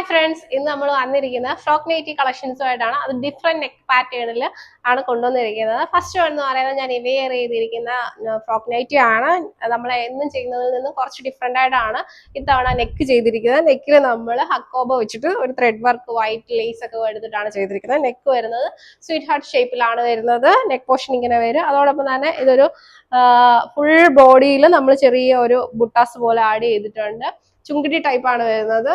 Friends, ഇന്ന് നമ്മൾ വന്നിരിക്കുന്ന ഫ്രോക്ക് നൈറ്റി കളക്ഷൻസുമായിട്ടാണ്. അത് ഡിഫറെന്റ് നെക്ക് പാറ്റേണിൽ ആണ് കൊണ്ടുവന്നിരിക്കുന്നത്. ഫസ്റ്റ് വൺ എന്ന് പറയുന്നത് ഞാൻ വെയർ ചെയ്തിരിക്കുന്ന ഫ്രോക്ക് നൈറ്റി ആണ്. നമ്മൾ എന്നും ചെയ്യുന്നതിൽ നിന്ന് കുറച്ച് ഡിഫറെന്റ് ആയിട്ടാണ് ഇത്തവണ നെക്ക് ചെയ്തിരിക്കുന്നത്. നെക്കിൽ നമ്മൾ ഹക്കോബ വെച്ചിട്ട് ഒരു ത്രെഡ് വർക്ക് വൈറ്റ് ലേസ് ഒക്കെ എടുത്തിട്ടാണ് ചെയ്തിരിക്കുന്നത്. നെക്ക് വരുന്നത് സ്വീറ്റ് ഹാർട്ട് ഷേപ്പിലാണ് വരുന്നത്. നെക്ക് പോർഷൻ ഇങ്ങനെ വരും. അതോടൊപ്പം തന്നെ ഇതൊരു ഫുൾ ബോഡിയിൽ നമ്മൾ ചെറിയ ഒരു ബുട്ടാസ് പോലെ ആഡ് ചെയ്തിട്ടുണ്ട്. ചുങ്കിടി ടൈപ്പ് ആണ് വരുന്നത്.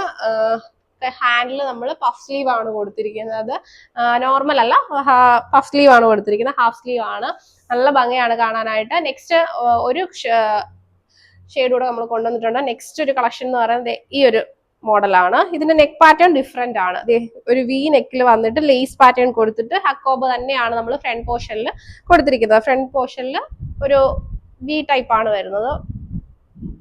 ഹാൻഡിൽ നമ്മൾ പഫ് സ്ലീവ് ആണ് കൊടുത്തിരിക്കുന്നത്. നോർമൽ അല്ല, പഫ് സ്ലീവ് ആണ് കൊടുത്തിരിക്കുന്നത്. ഹാഫ് സ്ലീവ് ആണ്. നല്ല ഭംഗിയാണ് കാണാനായിട്ട്. നെക്സ്റ്റ് ഒരു ഷെയ്ഡ് കൂടെ നമ്മൾ കൊണ്ടുവന്നിട്ടുണ്ട്. നെക്സ്റ്റ് ഒരു കളക്ഷൻ എന്ന് പറയുന്നത് ഈ ഒരു മോഡലാണ്. ഇതിന്റെ നെക്ക് പാറ്റേൺ ഡിഫറെന്റ് ആണ്. ഒരു വി നെക്കിൽ വന്നിട്ട് ലേസ് പാറ്റേൺ കൊടുത്തിട്ട് ഹക്കോബ തന്നെയാണ് നമ്മൾ ഫ്രണ്ട് പോർഷനിൽ കൊടുത്തിരിക്കുന്നത്. ഫ്രണ്ട് പോർഷനിൽ ഒരു വി ടൈപ്പ് ആണ് വരുന്നത്.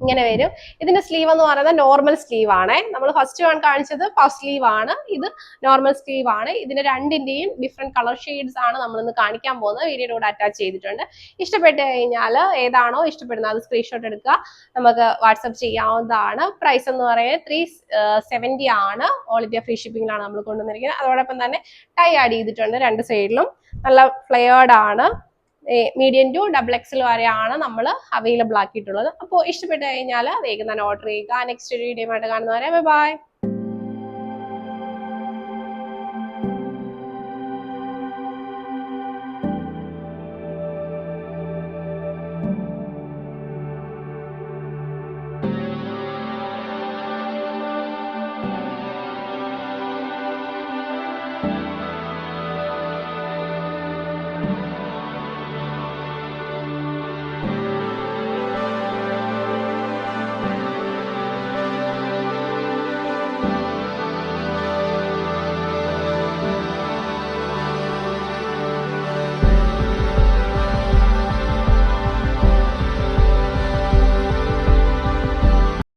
ഇങ്ങനെ വരും. ഇതിന്റെ സ്ലീവ് എന്ന് പറയുന്നത് നോർമൽ സ്ലീവ് ആണ്. നമ്മൾ ഫസ്റ്റ് വൺ കാണിച്ചത് പഫ് സ്ലീവ് ആണ്. ഇത് നോർമൽ സ്ലീവ് ആണ്. ഇതിന്റെ രണ്ടിന്റെയും ഡിഫറെന്റ് കളർ ഷെയ്ഡ്സ് ആണ് നമ്മൾ ഇന്ന് കാണിക്കാൻ പോകുന്നത്. വീഡിയോയുടെ കൂടെ അറ്റാച്ച് ചെയ്തിട്ടുണ്ട്. ഇഷ്ടപ്പെട്ട് കഴിഞ്ഞാൽ ഏതാണോ ഇഷ്ടപ്പെടുന്നത് അത് സ്ക്രീൻഷോട്ട് എടുക്കുക, നമുക്ക് വാട്സപ്പ് ചെയ്യാവുന്നതാണ്. പ്രൈസ് എന്ന് പറയുന്നത് 370 ആണ്. ഓൾ ഇന്ത്യ ഫ്രീ ഷിപ്പിംഗിലാണ് നമ്മൾ കൊണ്ടുവന്നിരിക്കുന്നത്. അതോടൊപ്പം തന്നെ ടൈ ആഡ് ചെയ്തിട്ടുണ്ട്. രണ്ട് സൈഡിലും നല്ല ഫ്ലെയർഡ് ആണ്. മീഡിയം ടു XXL വരെയാണ് നമ്മൾ അവൈലബിൾ ആക്കിയിട്ടുള്ളത്. അപ്പോൾ ഇഷ്ടപ്പെട്ട് കഴിഞ്ഞാൽ വേഗം തന്നെ ഓർഡർ ചെയ്യുക. നെക്സ്റ്റ് വീഡിയോ ആയിട്ട് കാണുന്നവരെ ബൈ.